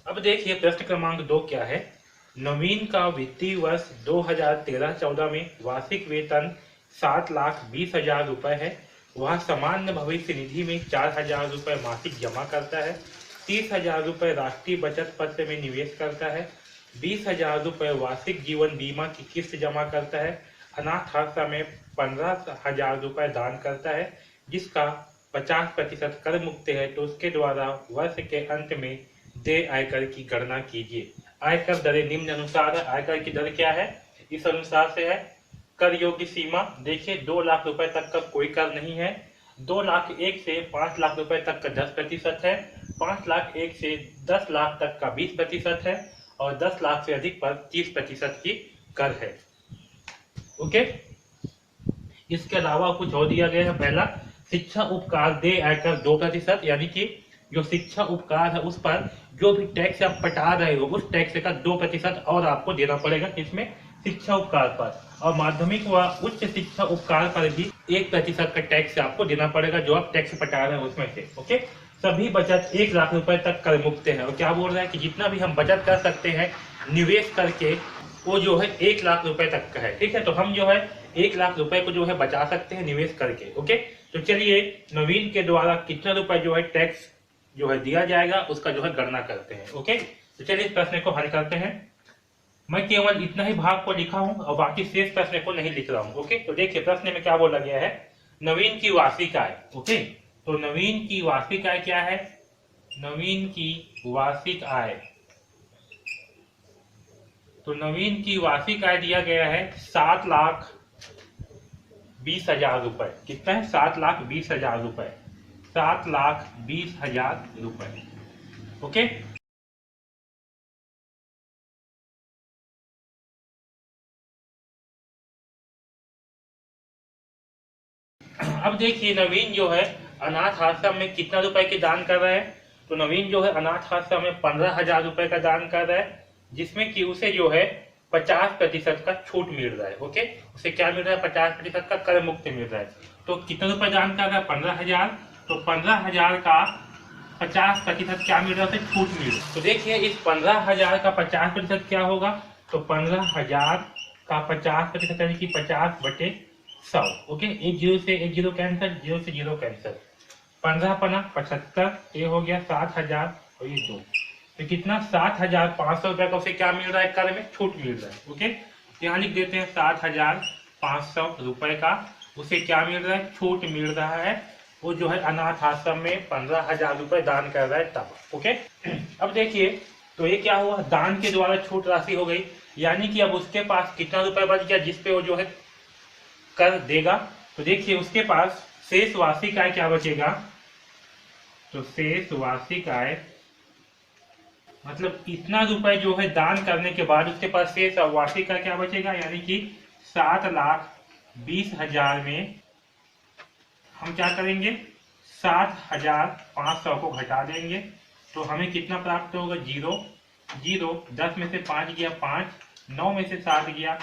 अब देखिए प्रश्न क्रमांक 2 क्या है। नवीन का वित्तीय वर्ष 2013-14 में वार्षिक वेतन 7,20,000 रुपए है। वह सामान्य भविष्य निधि में 4,000 रुपए मासिक जमा करता है, 30,000 रुपए राष्ट्रीय बचत पत्र में निवेश करता है, 20,000 रुपए वार्षिक जीवन बीमा की किस्त जमा करता है, अनाथ आश्रम में 15,000 रुपए दान करता है, जिसका 50% कर मुक्त है। तो उसके द्वारा वर्ष के अंत में देय आयकर की गणना कीजिए। आयकर दरें निम्न अनुसार है। आयकर की दर क्या है, इस अनुसार से है। कर योग्य सीमा देखिए 2 लाख रुपए तक का कोई कर नहीं है। 2,01,000 से 5 लाख रुपए तक का 10% है। 5,01,000 से 10 लाख तक का 20% है और 10 लाख से अधिक पर 30% की कर है। ओके, इसके अलावा कुछ और दिया गया है। पहला, शिक्षा उपकार देय आयकर 2%, यानी कि जो शिक्षा उपकार है उस पर जो भी टैक्स आप पटा रहे हो उस टैक्स का 2% और आपको देना पड़ेगा, इसमें शिक्षा उपकार पर। और माध्यमिक व उच्च शिक्षा उपकार पर भी 1% का टैक्स आपको देना पड़ेगा जो आप टैक्स पटा रहे हैं उसमें से। ओके, सभी बचत 1 लाख रुपए तक कर मुक्त है। और क्या बोल रहा है कि जितना भी हम बचत कर सकते हैं निवेश करके वो जो है 1 लाख रुपए तक का है। ठीक है, तो हम जो है 1 लाख रुपए को जो है बचा सकते हैं निवेश करके। ओके, तो चलिए नवीन के द्वारा कितना रुपए जो है टैक्स जो है दिया जाएगा उसका जो है गणना करते हैं। ओके, तो चलिए इस प्रश्न को हल करते हैं। मैं केवल इतना ही भाग को लिखा हूं और बाकी शेष प्रश्न को नहीं लिख रहा हूं। ओके, तो देखिए प्रश्न में क्या बोला गया है, नवीन की वार्षिक आय। ओके, तो नवीन की वार्षिक आय क्या है, नवीन की वार्षिक आय, तो नवीन की वार्षिक आय दिया गया है 7,20,000 रुपए। कितना है, 7,20,000 रुपए, 7,20,000 रुपए। ओके, अब देखिए नवीन जो है अनाथ आश्रम में कितना रुपए के दान कर रहा है। तो नवीन जो है अनाथ आश्रम में 15,000 रुपए का दान कर रहा है, जिसमें कि उसे जो है 50% का छूट मिल रहा है। ओके, उसे क्या मिल रहा है, 50% का कर मुक्त मिल रहा है। तो कितना रुपए दान कर रहा है, 15,000। तो 15,000 का 50% क्या मिल रहा है, छूट मिल रहा है। तो देखिए इस 15,000 का 50% क्या होगा, तो 15,000 का 50% यानी कि 50/100। ओके, एक जीरो से एक जीरो कैंसिल, जीरो से जीरो कैंसिल, 15×5 ये हो गया 7,000 और ये 2, तो कितना 7,500 रुपए का उसे क्या मिल रहा है, कर में छूट मिल रहा है। ओके, यहाँ लिख देते हैं 7,500 रुपए का उसे क्या मिल रहा है, छूट मिल रहा है। वो जो है अनाथ आश्रम में 15,000 रुपए दान कर रहा है तब। ओके, अब देखिए तो ये क्या हुआ, दान के द्वारा छूट राशि हो गई, यानी कि अब उसके पास कितना रुपए बच गया जिसपे वो जो है कर देगा। तो देखिए उसके पास शेष वार्षिक आय क्या बचेगा, तो शेष वार्षिक आय मतलब इतना रुपए जो है दान करने के बाद उसके पास शेष वार्षिक आय क्या बचेगा, यानी कि 7,20,000 में हम क्या करेंगे, 7,500 को घटा देंगे तो हमें कितना प्राप्त होगा, 0 0, 10 में से 5 गया 5, 9 में से 7 गया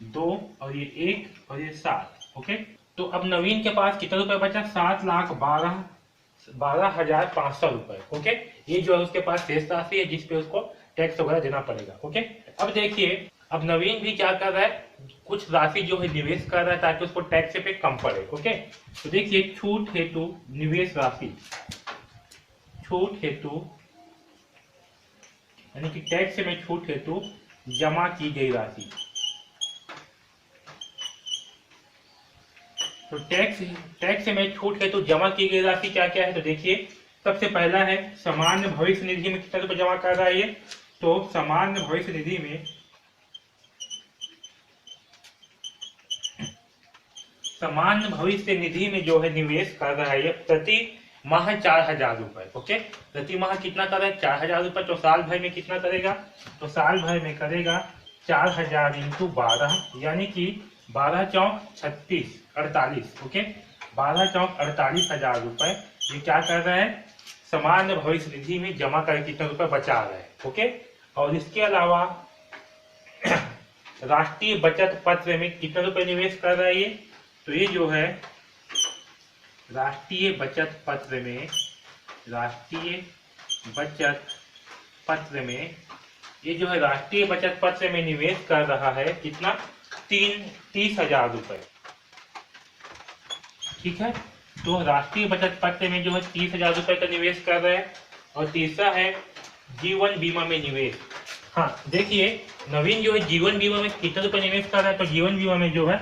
2 और ये 1 और ये 7। ओके, तो अब नवीन के पास कितना रुपए बचा, 7,12,500 रुपए। ओके, ये जो है उसके पास शेष राशि है जिसपे उसको टैक्स वगैरह देना पड़ेगा। ओके, अब देखिए अब नवीन भी क्या कर रहा है, कुछ राशि जो है निवेश कर रहा है ताकि उसको टैक्स पे कम पड़े। ओके, तो देखिए छूट हेतु निवेश राशि, छूट हेतु यानी कि टैक्स में छूट हेतु जमा की गई राशि। तो टैक्स में छूट हेतु जमा की गई राशि क्या क्या है, तो देखिए सबसे पहला है सामान्य भविष्य निधि में कितना रुपए जमा कर रहा है ये, तो सामान्य भविष्य निधि में सामान्य भविष्य निधि में जो है निवेश कर रहा है ये प्रति माह 4,000 रुपए। ओके, प्रति माह कितना कर रहा है, 4,000 रुपए। तो साल भर में कितना करेगा, तो साल भर में करेगा 4,000 × 12, यानी कि 12 चौक 36 48। ओके, 12 चौक 48,000 रुपए ये क्या कर रहा है, सामान्य भविष्य निधि में जमा कर कितना रुपए बचा रहा है। ओके, और इसके अलावा राष्ट्रीय बचत पत्र में कितना रुपए निवेश कर रहा है ये, तो ये जो है राष्ट्रीय बचत पत्र में, राष्ट्रीय बचत पत्र में, ये जो है राष्ट्रीय बचत पत्र में निवेश कर रहा है कितना, 30,000 रुपए। ठीक है, तो राष्ट्रीय बचत पत्र में जो है 30,000 रुपए का निवेश कर रहे हैं। और तीसरा है जीवन बीमा में निवेश। हाँ देखिए, नवीन जो है जीवन बीमा में कितना रुपए निवेश कर रहा है, तो जीवन बीमा में जो है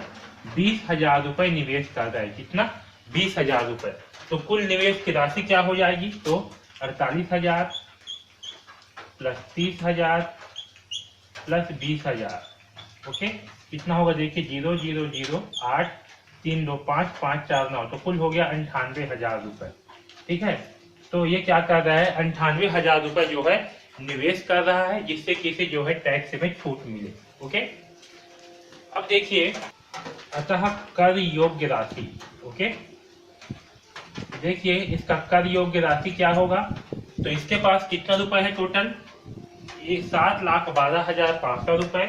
20,000 रुपए निवेश कर रहा है। कितना, 20,000 रुपए। तो कुल निवेश की राशि क्या हो जाएगी, तो 48,000 प्लस 30,000 प्लस 20,000। ओके, कितना होगा देखिए, 0 0 0 8 3 2 5 5 4 9, तो कुल हो गया 98,000 रुपए। ठीक है, तो ये क्या कर रहा है, 98,000 रुपए जो है निवेश कर रहा है, जिससे किसी जो है टैक्स में छूट मिले। ओके, अब देखिए, अतः कर योग्य राशि। ओके, देखिए इसका कर योग्य राशि क्या होगा, तो इसके पास कितना रुपए है टोटल, ये 7,12,500 रुपए।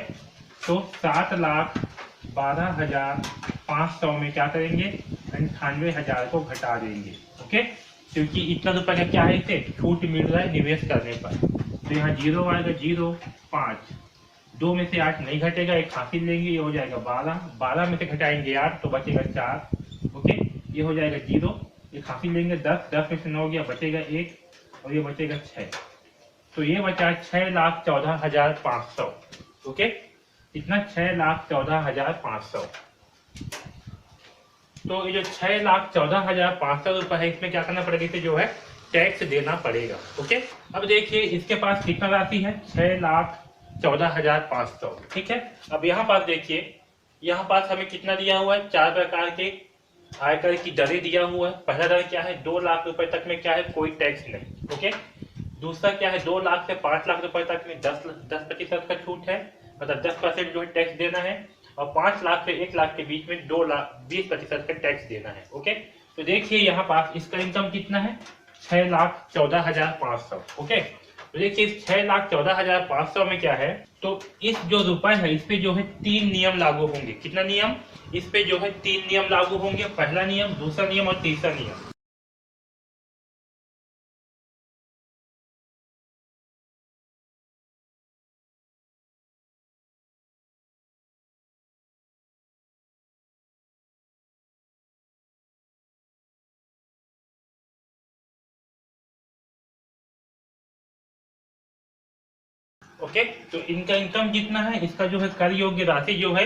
तो 7,12,500 में क्या करेंगे, 98,000 को घटा देंगे। ओके, क्योंकि इतना रुपए का क्या है, इसे छूट मिल रहा है निवेश करने पर। तो यहाँ 0 आएगा, 0 5, 2 में से 8 नहीं घटेगा, एक हासिल लेंगे, ये हो जाएगा 12, 12 में से घटाएंगे 8 तो बचेगा 4। ओके, ये हो जाएगा 0, एक हासिल लेंगे 10, 10 में से 9 गया, बचेगा 1 और ये बचेगा 6। तो ये बचा 6,14,500। ओके, इतना 6,14,500। तो ये जो 6,14,500 रुपए है, इसमें क्या करना पड़ेगा, इसे जो है टैक्स देना पड़ेगा। ओके, अब देखिए इसके पास कितना राशि है, 6,14,500। ठीक है, अब यहाँ पास देखिए, यहाँ पास हमें कितना दिया हुआ है, 4 प्रकार के आयकर की दरें दिया हुआ है। पहला दर क्या है, 2 लाख रुपए तक में क्या है, कोई टैक्स नहीं। ओके, दूसरा क्या है, 2 लाख से 5 लाख रुपए तक में 10% का छूट है, मतलब 10% जो है टैक्स देना है। और 5 लाख से 1 लाख के बीच में 20% का टैक्स देना है। ओके, तो देखिए यहाँ पास इसका इनकम कितना है, 6,14,500। ओके, तो देखिए इस 6,14,500 में क्या है, तो इस जो रुपए है इस पे जो है 3 नियम लागू होंगे। कितना नियम, इस पे जो है 3 नियम लागू होंगे। पहला नियम, दूसरा नियम और तीसरा नियम। ओके, तो इनका इनकम कितना है, इसका जो है कर योग्य राशि जो है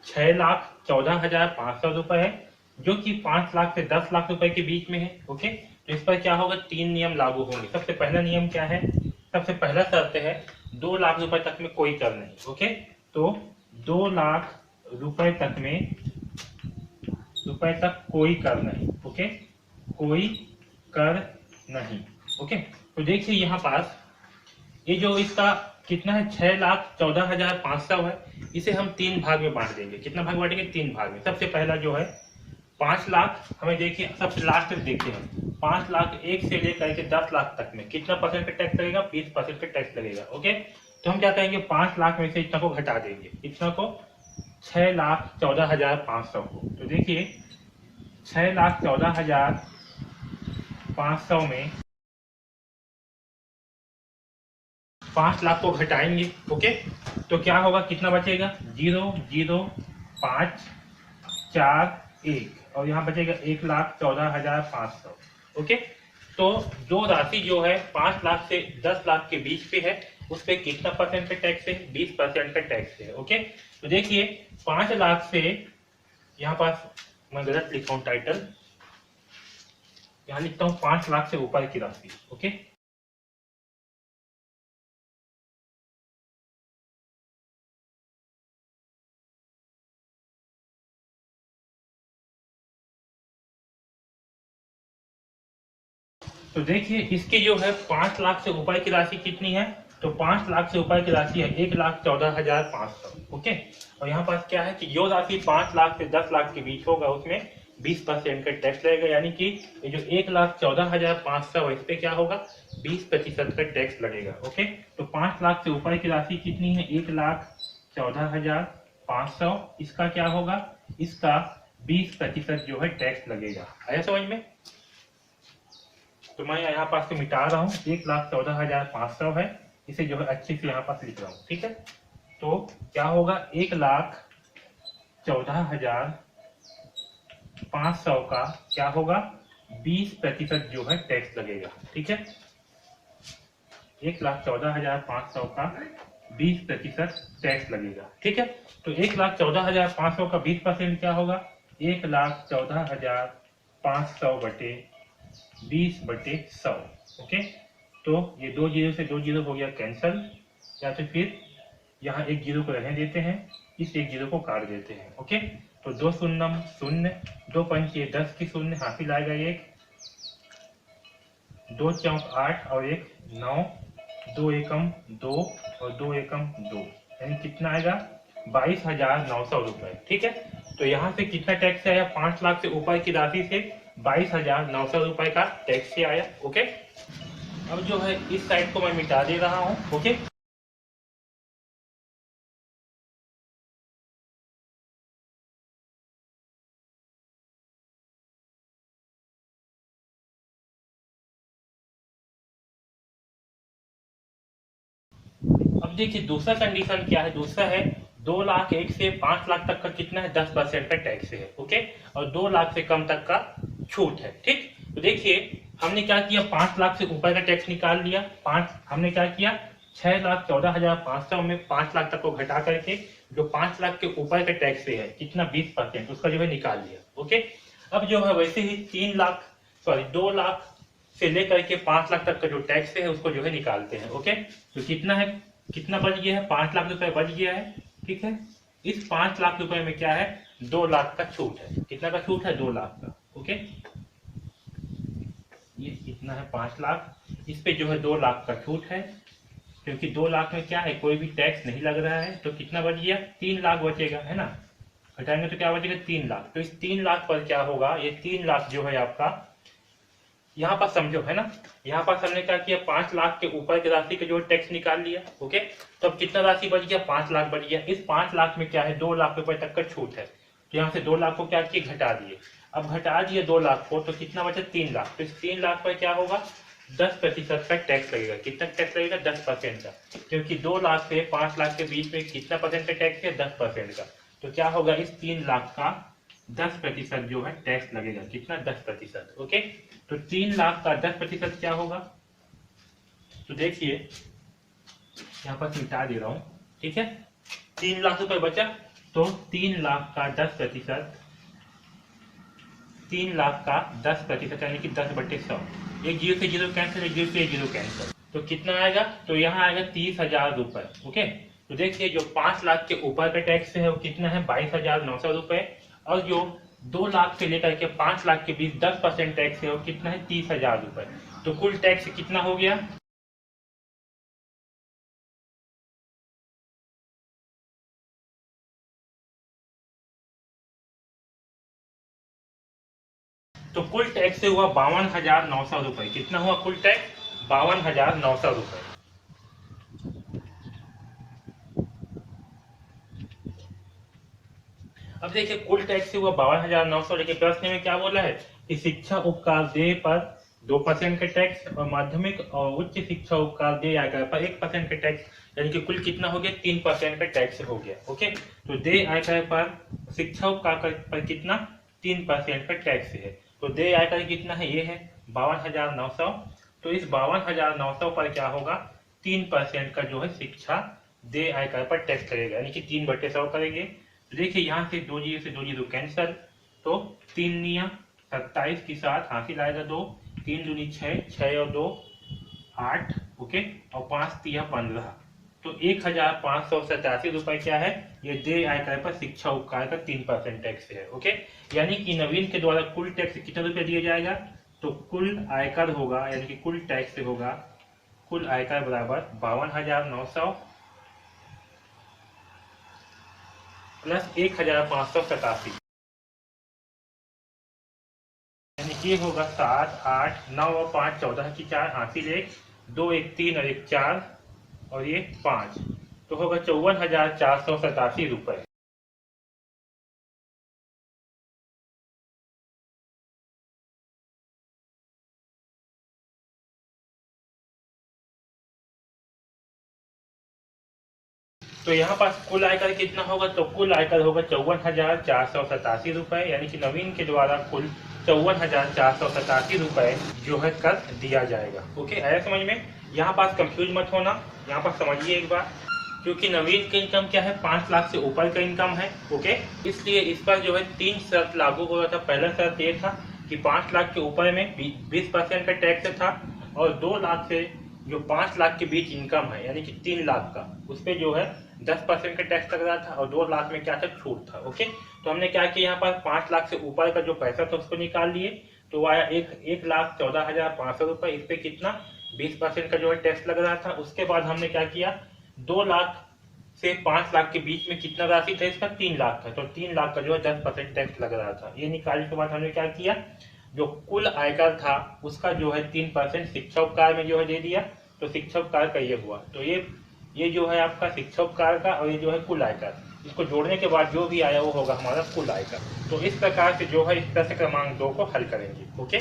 6,14,500 रुपए है, जो कि 5 लाख से 10 लाख रुपए के बीच में है। ओके, तो इस पर क्या होगा, 3 नियम लागू होंगे। सबसे पहला नियम क्या है, सबसे पहला शर्त है 2 लाख रुपए तक में कोई कर नहीं। ओके, तो 2 लाख रुपए तक में कोई कर नहीं। ओके, कोई कर नहीं। ओके, तो देखिए यहाँ पास ये जो इसका कितना है, 6,14,500 है, इसे हम 3 भाग में बांट देंगे। कितना भाग बांटेंगे, 3 भाग में। सबसे पहला जो है 5 लाख, हमें देखिए सबसे लास्ट में देखते हैं, 5 लाख 1 से लेकर के 10 लाख तक में कितना परसेंट का टैक्स लगेगा, 20% का टैक्स लगेगा। ओके, तो हम क्या करेंगे, 5 लाख में से इतना को घटा देंगे, इतना को 6,14,500 को। तो देखिए 6,14,500 में 5 लाख को घटाएंगे। ओके, तो क्या होगा, कितना बचेगा, 0 0 5 4 1 और यहाँ बचेगा 1,14,500। ओके, तो जो राशि जो है 5 लाख से 10 लाख के बीच पे है, उस पर कितना परसेंट का टैक्स है, 20% का टैक्स है। ओके, तो देखिए 5 लाख से, यहाँ पास मैं गलत लिखा हूँ टाइटल, यहाँ लिखता हूँ 5 लाख से ऊपर की राशि। ओके, तो देखिए इसकी जो है 5 लाख से ऊपर की राशि कितनी है, तो 5 लाख से ऊपर की राशि है 1,14,500। ओके, और यहाँ पास क्या है कि जो राशि 5 लाख से 10 लाख के बीच होगा उसमें 20% का टैक्स लगेगा, यानी कि ये जो 1,14,500 है इस पे क्या होगा, 20% का टैक्स लगेगा। ओके, तो 5 लाख से ऊपर की राशि कितनी है, 1,14,500, इसका क्या होगा, इसका 20% जो है टैक्स लगेगा। आया समझ में, तो मैं यहाँ पास से मिटा रहा हूँ, 1,14,500 है, इसे जो है अच्छे से यहाँ पर लिख रहा हूँ, ठीक है। तो क्या होगा, 1,14,500 का क्या होगा, 20% जो है टैक्स लगेगा, ठीक है। 1,14,500 का 20% टैक्स लगेगा, ठीक है। तो 1,14,500 का 20% क्या होगा, 1,14,500 बटे 20/100। ओके, तो ये 2 जीरो से 2 जीरो हो गया कैंसल, या तो फिर यहाँ एक जीरो को रहने देते हैं, इस एक जीरो को काट देते हैं। ओके, तो 2 शून्यम शून्य, 2 पंचे 10 की शून्य, हासिल आएगा 1, 2 चौक 8 और 1 9, 2 एकम 2 और 2 एकम 2, यानी कितना आएगा, 22,900 रुपए, ठीक है। तो यहाँ से कितना टैक्स आया, 5 लाख से ऊपर की राशि से 22,900 रुपए का टैक्स से आया। ओके, अब जो है इस साइड को मैं मिटा दे रहा हूँ। ओके, अब देखिए दूसरा कंडीशन क्या है, दूसरा है 2 लाख 1 से 5 लाख तक का कितना है, 10% का टैक्स है। ओके, और 2 लाख से कम तक का छूट है, ठीक। तो देखिए हमने क्या किया, 5 लाख से ऊपर का टैक्स निकाल लिया, हमने क्या किया, 6,14,500 में 5 लाख तक को घटा करके जो 5 लाख के ऊपर का टैक्स है कितना, 20%, उसका जो है निकाल लिया। ओके, अब जो है वैसे ही 3 लाख, सॉरी 2 लाख से लेकर के 5 लाख तक का जो टैक्स है उसको जो है निकालते हैं। ओके, तो कितना है, कितना बच गया है, 5 लाख रुपए बच गया है, ठीक है। इस 5 लाख रुपए में क्या है, 2 लाख का छूट है, कितना का छूट है, 2 लाख का। ओके, ये कितना है, 5 लाख, इस पे जो है 2 लाख का छूट है, क्योंकि 2 लाख में क्या है, कोई भी टैक्स नहीं लग रहा है, तो कितना बच गया, 3 लाख बचेगा, है ना। घटाएंगे तो क्या बचेगा, 3 लाख। तो इस 3 लाख पर क्या होगा, ये 3 लाख जो है आपका, यहाँ पर समझो, है ना, यहाँ पर हमने क्या किया, 5 लाख के ऊपर की राशि का जो टैक्स निकाल लिया। ओके, तो अब कितना राशि बच गया, 5 लाख बच गया। इस 5 लाख में क्या है, 2 लाख रुपए तक का छूट है, तो यहाँ से 2 लाख को क्या किए, घटा दिए। अब घटा दिए 2 लाख को, तो कितना बचा, 3 लाख। तो इस 3 लाख पर क्या होगा, 10% का टैक्स लगेगा। कितना टैक्स लगेगा, 10% का, क्योंकि 2 लाख से 5 लाख के बीच में कितना परसेंट का टैक्स है, 10% का। तो क्या होगा, इस 3 लाख का 10% जो है टैक्स लगेगा, कितना, 10%। ओके, तो 3 लाख का 10% क्या होगा, तो देखिए यहाँ पर मिटा दे रहा हूं, ठीक है। 3 लाख रुपए बचा, तो 3 लाख का 10%, 3 लाख का 10% यानी कि 10/100, एक जीरो से जीरो कैंसिल, एक जीरो से जीरो कैंसिल, तो कितना आएगा, तो यहाँ आएगा 30,000 रुपए। ओके, तो देखिए जो 5 लाख के ऊपर का टैक्स है वो कितना है, 22,900 रुपए, और जो 2 लाख से लेकर के 5 लाख के बीच 10% टैक्स है वो कितना है, 30,000 रुपए। तो कुल टैक्स कितना हो गया, तो कुल टैक्स से हुआ 52,900 रुपए। कितना हुआ कुल टैक्स, 52,900 रुपए। अब देखिए कुल टैक्स से हुआ 52,900, लेकिन प्रश्न में क्या बोला है कि शिक्षा उपकार देय पर 2% का टैक्स और माध्यमिक और उच्च शिक्षा उपकार देय आयकर पर 1% का टैक्स, यानी कि कुल कितना हो गया, 3% का टैक्स हो गया। ओके, तो देय आयकर पर शिक्षा उपकार पर कितना, 3% का टैक्स है। तो देय आयकर कितना है, ये है 52,900। तो इस 52,900 पर क्या होगा, 3% का जो है शिक्षा देय आयकर पर टैक्स करेगा, यानी कि 3/100 करेंगे। तो देखिए यहाँ से 2 जीरो से 2 जीरो कैंसल, तो 3 निया 27 के साथ हासिल आएगा 2, 3 दूनी 6, 6 और 2 8, ओके, और 5 तिया 15। तो 1,587 रुपए क्या है, ये देय आयकर पर शिक्षा उपकार का 3% टैक्स है। ओके, यानी कि नवीन के द्वारा कुल टैक्स कितना रुपया दिया जाएगा, तो कुल आयकर होगा, यानी कि कुल टैक्स होगा, कुल आयकर बराबर 52,900 प्लस 1,587, यानी कि होगा 7 8 9 और 5 14 की 4 हासिल 1, 2 1 3 और 1 4 और ये 5, तो होगा 54,487 रुपए। तो यहाँ पास कुल आयकर कितना होगा, तो कुल आयकर होगा 54,487 रुपए, यानी कि नवीन के द्वारा कुल 54,487 रुपए जो है कर दिया जाएगा। ओके, आया समझ में? यहाँ पास कंफ्यूज मत होना, यहाँ पास समझिए एक बार, क्योंकि नवीन का इनकम क्या है, 5 लाख से ऊपर का इनकम है। ओके, इसलिए इस पर जो है 3 शर्त लागू हो रहा था। पहला शर्त ये था कि 5 लाख के ऊपर में 20% का टैक्स था, और 2 लाख से जो 5 लाख के बीच इनकम है, यानी कि 3 लाख का, उस पर जो है 10% का टैक्स लग रहा था, और 2 लाख में क्या था, छूट था। ओके, तो हमने क्या किया, यहाँ पर 5 लाख से ऊपर का जो पैसा था उसको निकाल लिए, तो आया 1,14,500 रुपए। इस पे कितना, 20% का जो है टैक्स लग रहा था। उसके बाद हमने क्या किया, 2 लाख से 5 लाख के बीच में कितना राशि था इसका, 3 लाख था, तो 3 लाख का जो है 10% टैक्स लग रहा था। ये निकालने के बाद हमने क्या किया, जो कुल आयकर था उसका जो है 3% शिक्षा उपकार में जो है दे दिया, तो शिक्षा उपकार का ये हुआ। तो ये जो है आपका शिक्षा उपकार का, और ये जो है कुल आयकर, इसको जोड़ने के बाद जो भी आया वो होगा हमारा कुल आयकर। तो इस प्रकार से जो है इस तरह से क्रमांक 2 को हल करेंगे। ओके।